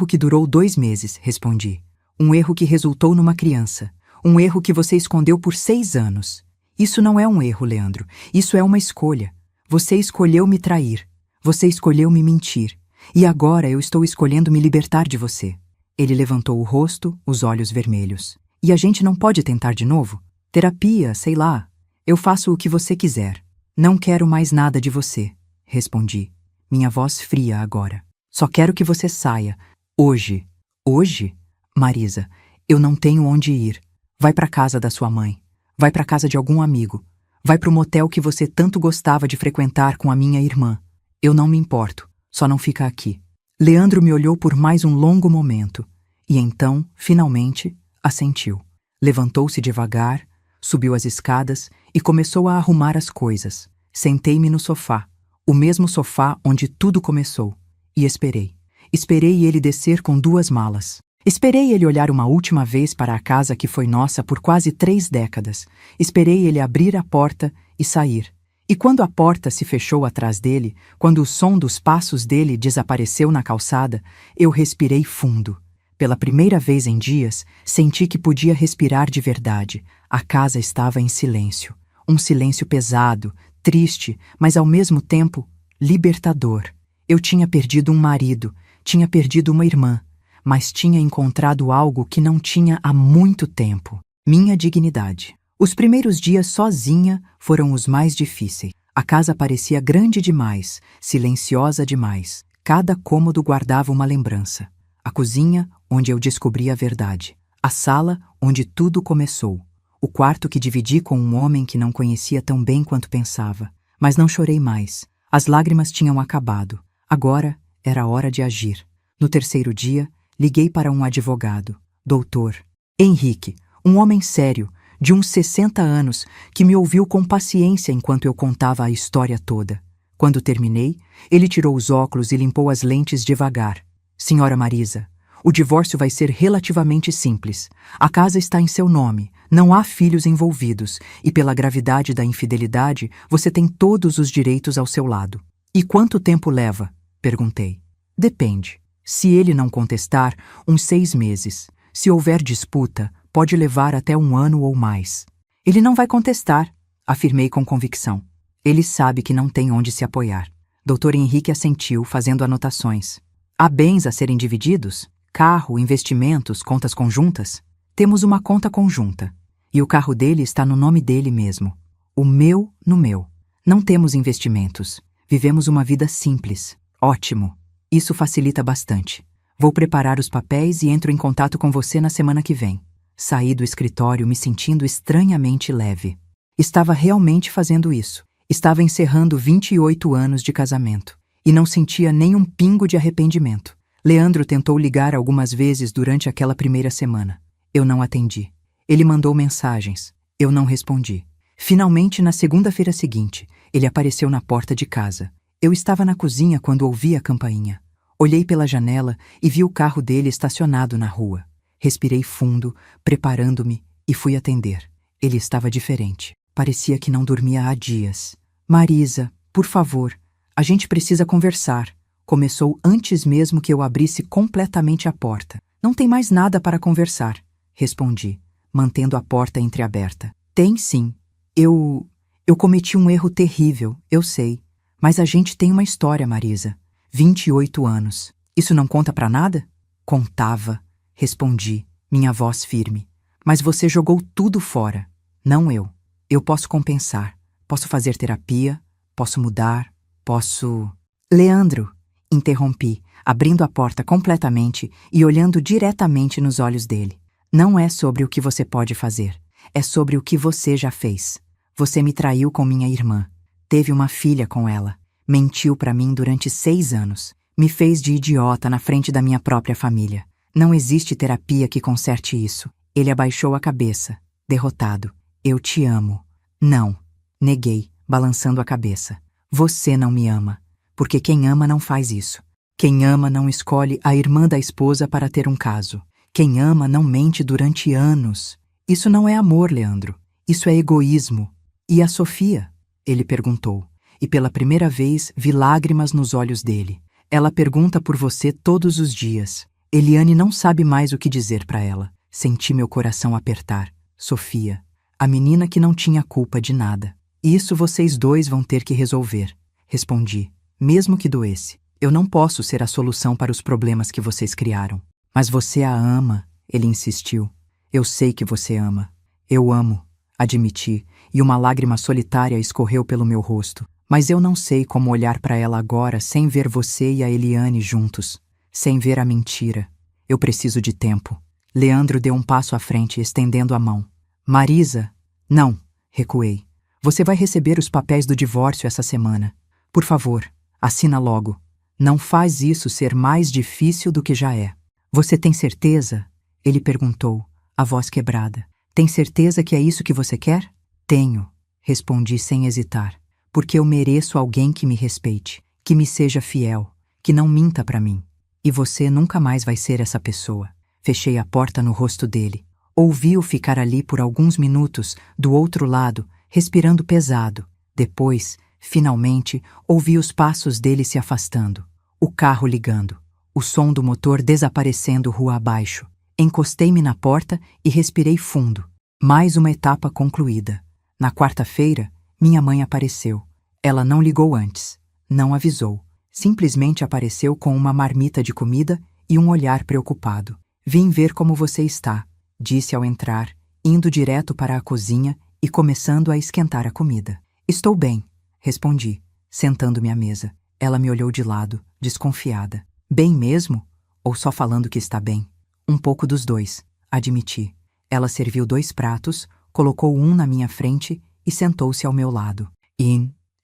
que durou 2 meses, respondi. Um erro que resultou numa criança. Um erro que você escondeu por 6 anos. Isso não é um erro, Leandro. Isso é uma escolha. Você escolheu me trair. Você escolheu me mentir. E agora eu estou escolhendo me libertar de você. Ele levantou o rosto, os olhos vermelhos. E a gente não pode tentar de novo? Terapia, sei lá. Eu faço o que você quiser. Não quero mais nada de você, respondi. Minha voz fria agora. Só quero que você saia. Hoje. Hoje? Marisa, eu não tenho onde ir. Vai para casa da sua mãe. Vai para casa de algum amigo. Vai para o motel que você tanto gostava de frequentar com a minha irmã. Eu não me importo. Só não fica aqui. Leandro me olhou por mais um longo momento e então, finalmente, assentiu. Levantou-se devagar, subiu as escadas e começou a arrumar as coisas. Sentei-me no sofá, o mesmo sofá onde tudo começou, e esperei. Esperei ele descer com 2 malas. Esperei ele olhar uma última vez para a casa que foi nossa por quase 3 décadas. Esperei ele abrir a porta e sair. E quando a porta se fechou atrás dele, quando o som dos passos dele desapareceu na calçada, eu respirei fundo. Pela primeira vez em dias, senti que podia respirar de verdade. A casa estava em silêncio. Um silêncio pesado, triste, mas ao mesmo tempo libertador. Eu tinha perdido um marido, tinha perdido uma irmã, mas tinha encontrado algo que não tinha há muito tempo: minha dignidade. Os primeiros dias sozinha foram os mais difíceis. A casa parecia grande demais, silenciosa demais. Cada cômodo guardava uma lembrança. A cozinha, onde eu descobri a verdade. A sala, onde tudo começou. O quarto que dividi com um homem que não conhecia tão bem quanto pensava. Mas não chorei mais. As lágrimas tinham acabado. Agora era hora de agir. No 3º dia, liguei para um advogado. Doutor Henrique, um homem sério, de uns 60 anos, que me ouviu com paciência enquanto eu contava a história toda. Quando terminei, ele tirou os óculos e limpou as lentes devagar. Senhora Marisa, o divórcio vai ser relativamente simples. A casa está em seu nome, não há filhos envolvidos, e pela gravidade da infidelidade, você tem todos os direitos ao seu lado. E quanto tempo leva? Perguntei. Depende. Se ele não contestar, uns 6 meses. Se houver disputa, pode levar até 1 ano ou mais. Ele não vai contestar, afirmei com convicção. Ele sabe que não tem onde se apoiar. Dr. Henrique assentiu, fazendo anotações. Há bens a serem divididos? Carro, investimentos, contas conjuntas? Temos uma conta conjunta. E o carro dele está no nome dele mesmo. O meu no meu. Não temos investimentos. Vivemos uma vida simples. Ótimo. Isso facilita bastante. Vou preparar os papéis e entro em contato com você na semana que vem. Saí do escritório me sentindo estranhamente leve. Estava realmente fazendo isso. Estava encerrando 28 anos de casamento. E não sentia nem um pingo de arrependimento. Leandro tentou ligar algumas vezes durante aquela primeira semana. Eu não atendi. Ele mandou mensagens. Eu não respondi. Finalmente, na segunda-feira seguinte, ele apareceu na porta de casa. Eu estava na cozinha quando ouvi a campainha. Olhei pela janela e vi o carro dele estacionado na rua. Respirei fundo, preparando-me, e fui atender. Ele estava diferente. Parecia que não dormia há dias. Marisa, por favor, a gente precisa conversar. Começou antes mesmo que eu abrisse completamente a porta. Não tem mais nada para conversar, respondi, mantendo a porta entreaberta. Tem sim. Eu cometi um erro terrível, eu sei. Mas a gente tem uma história, Marisa. 28 anos. Isso não conta pra nada? Contava, respondi, minha voz firme. Mas você jogou tudo fora. Não eu. Eu posso compensar. Posso fazer terapia. Posso mudar. Posso... Leandro, interrompi, abrindo a porta completamente e olhando diretamente nos olhos dele. Não é sobre o que você pode fazer. É sobre o que você já fez. Você me traiu com minha irmã. Teve uma filha com ela. Mentiu pra mim durante 6 anos. Me fez de idiota na frente da minha própria família. Não existe terapia que conserte isso. Ele abaixou a cabeça, derrotado. Eu te amo. Não. Neguei, balançando a cabeça. Você não me ama. Porque quem ama não faz isso. Quem ama não escolhe a irmã da esposa para ter um caso. Quem ama não mente durante anos. Isso não é amor, Leandro. Isso é egoísmo. E a Sofia? Ele perguntou. E pela primeira vez vi lágrimas nos olhos dele. Ela pergunta por você todos os dias. Eliane não sabe mais o que dizer para ela. Senti meu coração apertar. Sofia, a menina que não tinha culpa de nada. Isso vocês dois vão ter que resolver. Respondi, mesmo que doesse. Eu não posso ser a solução para os problemas que vocês criaram. Mas você a ama, ele insistiu. Eu sei que você ama. Eu amo, admiti, e uma lágrima solitária escorreu pelo meu rosto. Mas eu não sei como olhar para ela agora sem ver você e a Eliane juntos, sem ver a mentira. Eu preciso de tempo. Leandro deu um passo à frente, estendendo a mão. Marisa? Não, recuei. Você vai receber os papéis do divórcio essa semana. Por favor, assina logo. Não faz isso ser mais difícil do que já é. Você tem certeza? Ele perguntou, a voz quebrada. Tem certeza que é isso que você quer? Tenho, respondi sem hesitar. Porque eu mereço alguém que me respeite, que me seja fiel, que não minta para mim. E você nunca mais vai ser essa pessoa. Fechei a porta no rosto dele. Ouvi-o ficar ali por alguns minutos, do outro lado, respirando pesado. Depois, finalmente, ouvi os passos dele se afastando. O carro ligando. O som do motor desaparecendo rua abaixo. Encostei-me na porta e respirei fundo. Mais uma etapa concluída. Na quarta-feira, minha mãe apareceu. Ela não ligou antes, não avisou. Simplesmente apareceu com uma marmita de comida e um olhar preocupado. Vim ver como você está, disse ao entrar, indo direto para a cozinha e começando a esquentar a comida. Estou bem, respondi, sentando-me à mesa. Ela me olhou de lado, desconfiada. Bem mesmo? Ou só falando que está bem? Um pouco dos dois, admiti. Ela serviu 2 pratos, colocou um na minha frente e sentou-se ao meu lado.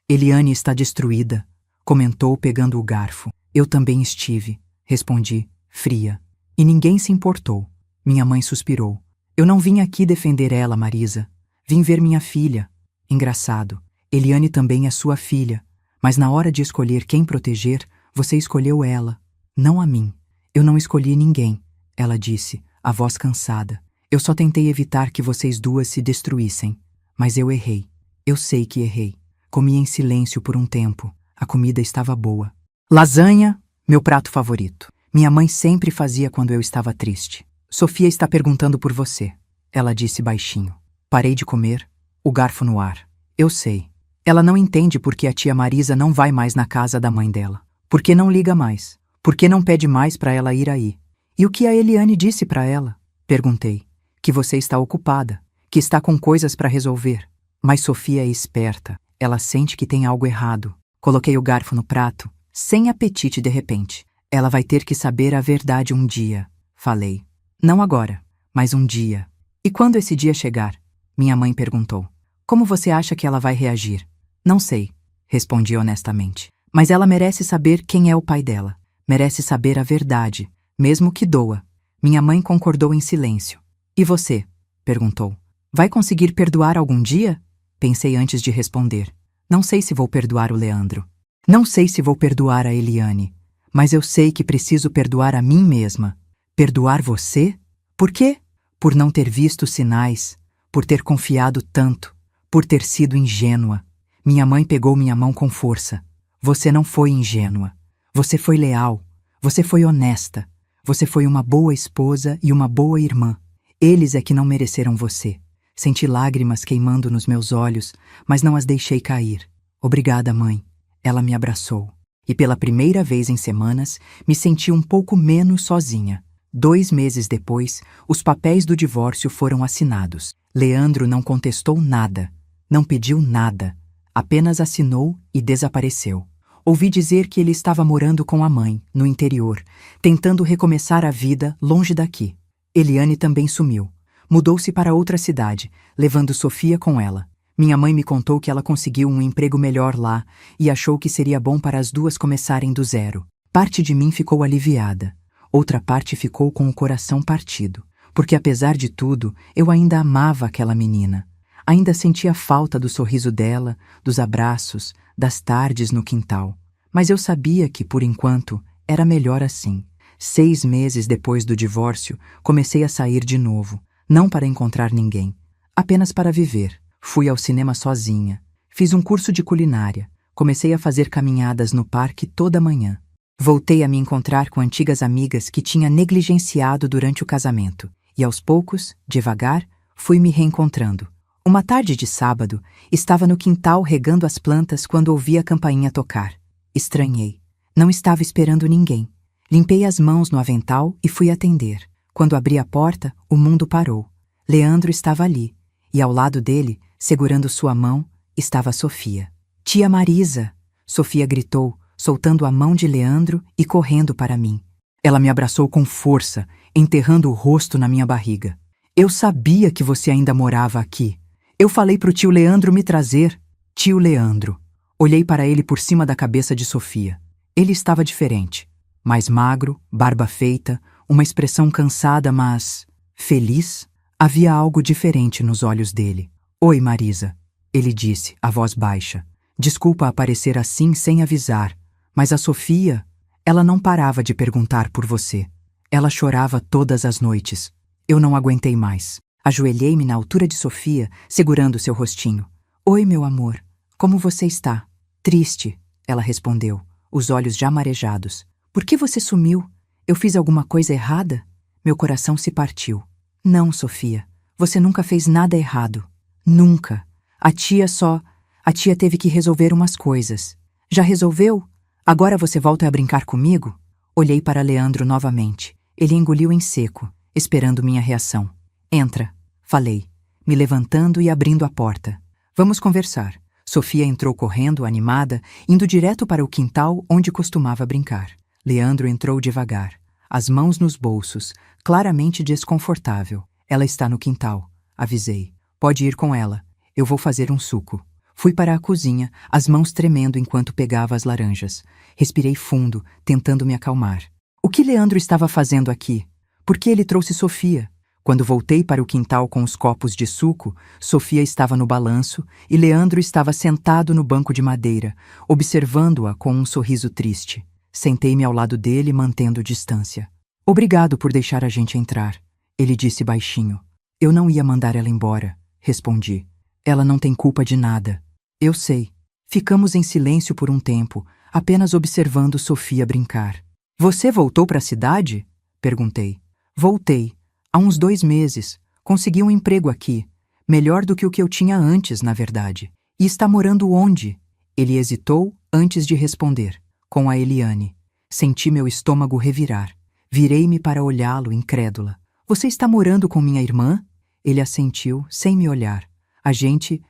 Eliane está destruída, comentou pegando o garfo. Eu também estive, respondi, fria. E ninguém se importou. Minha mãe suspirou. Eu não vim aqui defender ela, Marisa. Vim ver minha filha. Engraçado, Eliane também é sua filha, mas na hora de escolher quem proteger, você escolheu ela, não a mim. Eu não escolhi ninguém, ela disse, a voz cansada. Eu só tentei evitar que vocês duas se destruíssem. Mas eu errei. Eu sei que errei. Comi em silêncio por um tempo. A comida estava boa. Lasanha, meu prato favorito. Minha mãe sempre fazia quando eu estava triste. Sofia está perguntando por você, ela disse baixinho. Parei de comer, o garfo no ar. Eu sei. Ela não entende por que a tia Marisa não vai mais na casa da mãe dela. Por que não liga mais? Por que não pede mais para ela ir aí? E o que a Eliane disse para ela? Perguntei. Que você está ocupada, que está com coisas para resolver. Mas Sofia é esperta. Ela sente que tem algo errado. Coloquei o garfo no prato, sem apetite de repente. Ela vai ter que saber a verdade um dia, falei. Não agora, mas um dia. E quando esse dia chegar? Minha mãe perguntou. Como você acha que ela vai reagir? Não sei, respondi honestamente. Mas ela merece saber quem é o pai dela. Merece saber a verdade, mesmo que doa. Minha mãe concordou em silêncio. E você? Perguntou. Vai conseguir perdoar algum dia? Pensei antes de responder. Não sei se vou perdoar o Leandro. Não sei se vou perdoar a Eliane. Mas eu sei que preciso perdoar a mim mesma. Perdoar você? Por quê? Por não ter visto sinais, por ter confiado tanto, por ter sido ingênua. Minha mãe pegou minha mão com força. Você não foi ingênua. Você foi leal. Você foi honesta. Você foi uma boa esposa e uma boa irmã. Eles é que não mereceram você. Senti lágrimas queimando nos meus olhos, mas não as deixei cair. Obrigada, mãe. Ela me abraçou. E pela primeira vez em semanas, me senti um pouco menos sozinha. 2 meses depois, os papéis do divórcio foram assinados. Leandro não contestou nada, não pediu nada, apenas assinou e desapareceu. Ouvi dizer que ele estava morando com a mãe, no interior, tentando recomeçar a vida longe daqui. Eliane também sumiu. Mudou-se para outra cidade, levando Sofia com ela. Minha mãe me contou que ela conseguiu um emprego melhor lá e achou que seria bom para as duas começarem do zero. Parte de mim ficou aliviada. Outra parte ficou com o coração partido, porque apesar de tudo, eu ainda amava aquela menina. Ainda sentia falta do sorriso dela, dos abraços, das tardes no quintal. Mas eu sabia que, por enquanto, era melhor assim. 6 meses depois do divórcio, comecei a sair de novo, não para encontrar ninguém, apenas para viver. Fui ao cinema sozinha, fiz um curso de culinária, comecei a fazer caminhadas no parque toda manhã. Voltei a me encontrar com antigas amigas que tinha negligenciado durante o casamento, e aos poucos, devagar, fui me reencontrando. Uma tarde de sábado, estava no quintal regando as plantas quando ouvi a campainha tocar. Estranhei. Não estava esperando ninguém. Limpei as mãos no avental e fui atender. Quando abri a porta, o mundo parou. Leandro estava ali, e ao lado dele, segurando sua mão, estava Sofia. Tia Marisa! Sofia gritou, soltando a mão de Leandro e correndo para mim. Ela me abraçou com força, enterrando o rosto na minha barriga. Eu sabia que você ainda morava aqui. Eu falei pro tio Leandro me trazer. Tio Leandro. Olhei para ele por cima da cabeça de Sofia. Ele estava diferente. Mais magro, barba feita, uma expressão cansada, mas feliz. Havia algo diferente nos olhos dele. Oi, Marisa, ele disse, a voz baixa. Desculpa aparecer assim sem avisar, mas a Sofia, ela não parava de perguntar por você. Ela chorava todas as noites. Eu não aguentei mais. Ajoelhei-me na altura de Sofia, segurando seu rostinho. Oi, meu amor, como você está? Triste, ela respondeu, os olhos já marejados. Por que você sumiu? Eu fiz alguma coisa errada? Meu coração se partiu. Não, Sofia, você nunca fez nada errado. Nunca. A tia teve que resolver umas coisas. Já resolveu? Agora você volta a brincar comigo? Olhei para Leandro novamente. Ele engoliu em seco, esperando minha reação. Entra, falei, me levantando e abrindo a porta. Vamos conversar. Sofia entrou correndo, animada, indo direto para o quintal onde costumava brincar. Leandro entrou devagar, as mãos nos bolsos, claramente desconfortável. Ela está no quintal, avisei. Pode ir com ela. Eu vou fazer um suco. Fui para a cozinha, as mãos tremendo enquanto pegava as laranjas. Respirei fundo, tentando me acalmar. O que Leandro estava fazendo aqui? Por que ele trouxe Sofia? Quando voltei para o quintal com os copos de suco, Sofia estava no balanço e Leandro estava sentado no banco de madeira, observando-a com um sorriso triste. Sentei-me ao lado dele, mantendo distância. Obrigado por deixar a gente entrar, ele disse baixinho. Eu não ia mandar ela embora, respondi. Ela não tem culpa de nada. Eu sei. Ficamos em silêncio por um tempo, apenas observando Sofia brincar. Você voltou para a cidade? Perguntei. Voltei. Há uns 2 meses. Consegui um emprego aqui. Melhor do que o que eu tinha antes, na verdade. E está morando onde? Ele hesitou antes de responder. Com a Eliane. Senti meu estômago revirar. Virei-me para olhá-lo, incrédula. Você está morando com minha irmã? Ele assentiu, sem me olhar. A gente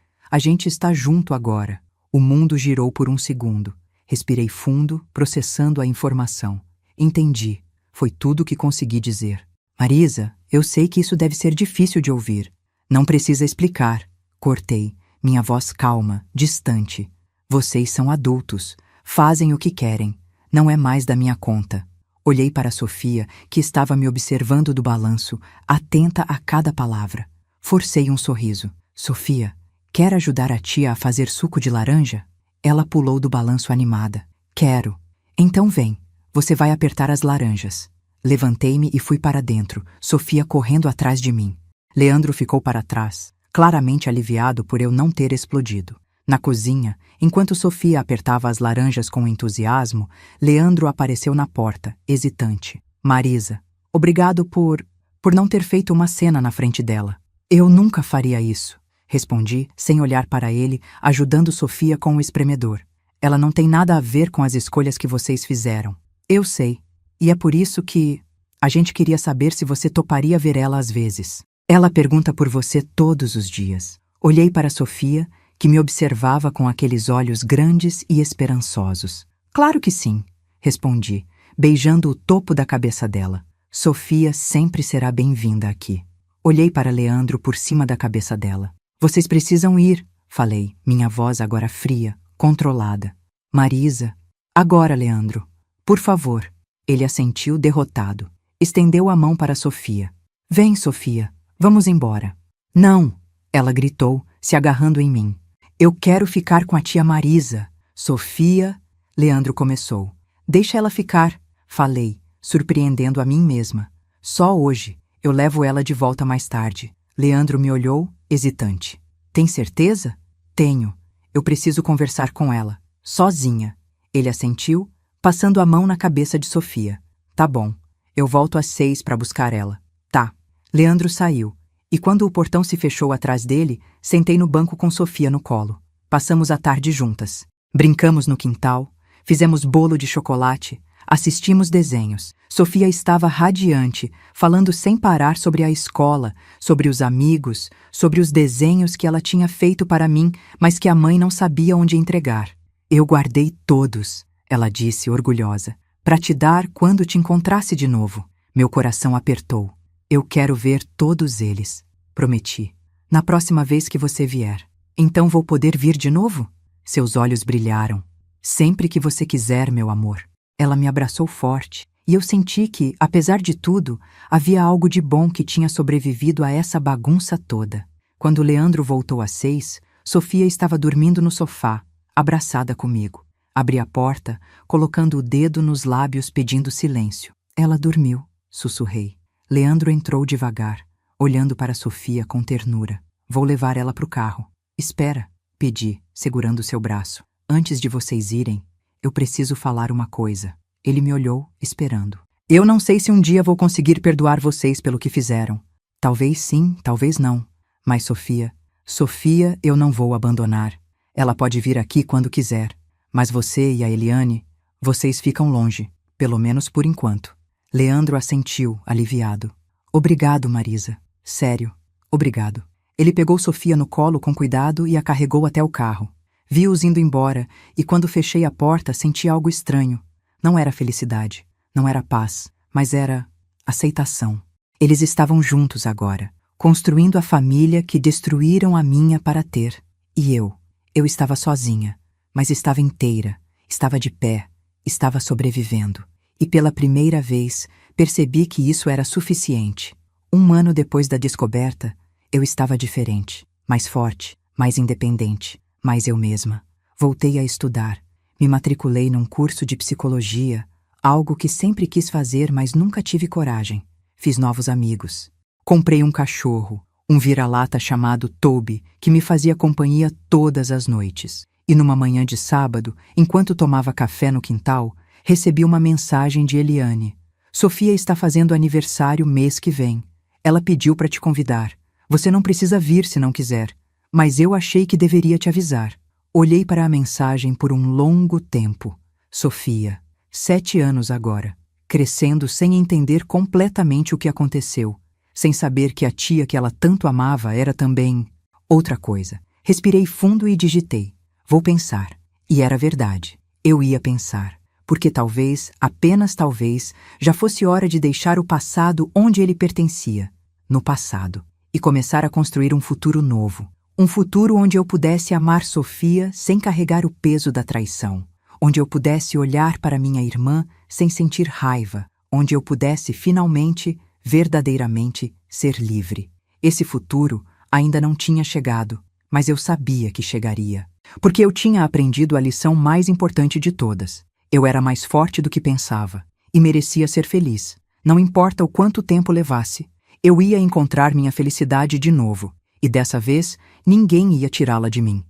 está junto agora. O mundo girou por um segundo. Respirei fundo, processando a informação. Entendi. Foi tudo o que consegui dizer. Marisa, eu sei que isso deve ser difícil de ouvir. Não precisa explicar. Cortei, minha voz calma, distante. Vocês são adultos. Fazem o que querem. Não é mais da minha conta. Olhei para Sofia, que estava me observando do balanço, atenta a cada palavra. Forcei um sorriso. Sofia, quer ajudar a tia a fazer suco de laranja? Ela pulou do balanço animada. Quero. Então vem. Você vai apertar as laranjas. Levantei-me e fui para dentro, Sofia correndo atrás de mim. Leandro ficou para trás, claramente aliviado por eu não ter explodido. Na cozinha, enquanto Sofia apertava as laranjas com entusiasmo, Leandro apareceu na porta, hesitante. Marisa, obrigado por não ter feito uma cena na frente dela. Eu nunca faria isso, respondi, sem olhar para ele, ajudando Sofia com o espremedor. Ela não tem nada a ver com as escolhas que vocês fizeram. Eu sei. E é por isso que a gente queria saber se você toparia ver ela às vezes. Ela pergunta por você todos os dias. Olhei para Sofia, que me observava com aqueles olhos grandes e esperançosos. Claro que sim, respondi, beijando o topo da cabeça dela. Sofia sempre será bem-vinda aqui. Olhei para Leandro por cima da cabeça dela. Vocês precisam ir, falei, minha voz agora fria, controlada. Marisa. Agora, Leandro. Por favor. Ele assentiu derrotado. Estendeu a mão para Sofia. Vem, Sofia. Vamos embora. Não! Ela gritou, se agarrando em mim. Eu quero ficar com a tia Marisa. Sofia... Leandro começou. Deixa ela ficar, falei, surpreendendo a mim mesma. Só hoje. Eu levo ela de volta mais tarde. Leandro me olhou, hesitante. Tem certeza? Tenho. Eu preciso conversar com ela. Sozinha. Ele assentiu, passando a mão na cabeça de Sofia. Tá bom. Eu volto às 6 para buscar ela. Tá. Leandro saiu. E quando o portão se fechou atrás dele, sentei no banco com Sofia no colo. Passamos a tarde juntas. Brincamos no quintal, fizemos bolo de chocolate, assistimos desenhos. Sofia estava radiante, falando sem parar sobre a escola, sobre os amigos, sobre os desenhos que ela tinha feito para mim, mas que a mãe não sabia onde entregar. Eu guardei todos, ela disse orgulhosa, para te dar quando te encontrasse de novo. Meu coração apertou. Eu quero ver todos eles, prometi. Na próxima vez que você vier. Então vou poder vir de novo? Seus olhos brilharam. Sempre que você quiser, meu amor. Ela me abraçou forte, e eu senti que, apesar de tudo, havia algo de bom que tinha sobrevivido a essa bagunça toda. Quando Leandro voltou às 6, Sofia estava dormindo no sofá, abraçada comigo. Abri a porta, colocando o dedo nos lábios pedindo silêncio. Ela dormiu, sussurrei. Leandro entrou devagar, olhando para Sofia com ternura. Vou levar ela para o carro. Espera, pedi, segurando seu braço. Antes de vocês irem, eu preciso falar uma coisa. Ele me olhou, esperando. Eu não sei se um dia vou conseguir perdoar vocês pelo que fizeram. Talvez sim, talvez não. Mas Sofia, eu não vou abandonar. Ela pode vir aqui quando quiser. Mas você e a Eliane, vocês ficam longe, pelo menos por enquanto. Leandro assentiu, aliviado. Obrigado, Marisa. Sério, obrigado. Ele pegou Sofia no colo com cuidado e a carregou até o carro. Vi-os indo embora, e quando fechei a porta senti algo estranho. Não era felicidade, não era paz, mas era aceitação. Eles estavam juntos agora, construindo a família que destruíram a minha para ter. E eu estava sozinha, mas estava inteira, estava de pé, estava sobrevivendo. E pela primeira vez, percebi que isso era suficiente. 1 ano depois da descoberta, eu estava diferente, mais forte, mais independente, mais eu mesma. Voltei a estudar. Me matriculei num curso de psicologia, algo que sempre quis fazer, mas nunca tive coragem. Fiz novos amigos. Comprei um cachorro, um vira-lata chamado Toby, que me fazia companhia todas as noites. E numa manhã de sábado, enquanto tomava café no quintal, recebi uma mensagem de Eliane. Sofia está fazendo aniversário mês que vem. Ela pediu para te convidar. Você não precisa vir se não quiser, mas eu achei que deveria te avisar. Olhei para a mensagem por um longo tempo. Sofia, 7 anos agora, crescendo sem entender completamente o que aconteceu, sem saber que a tia que ela tanto amava era também outra coisa. Respirei fundo e digitei. Vou pensar. E era verdade. Eu ia pensar. Porque talvez, apenas talvez, já fosse hora de deixar o passado onde ele pertencia, no passado, e começar a construir um futuro novo. Um futuro onde eu pudesse amar Sofia sem carregar o peso da traição. Onde eu pudesse olhar para minha irmã sem sentir raiva. Onde eu pudesse finalmente, verdadeiramente, ser livre. Esse futuro ainda não tinha chegado, mas eu sabia que chegaria. Porque eu tinha aprendido a lição mais importante de todas. Eu era mais forte do que pensava e merecia ser feliz. Não importa o quanto tempo levasse, eu ia encontrar minha felicidade de novo. E dessa vez, ninguém ia tirá-la de mim.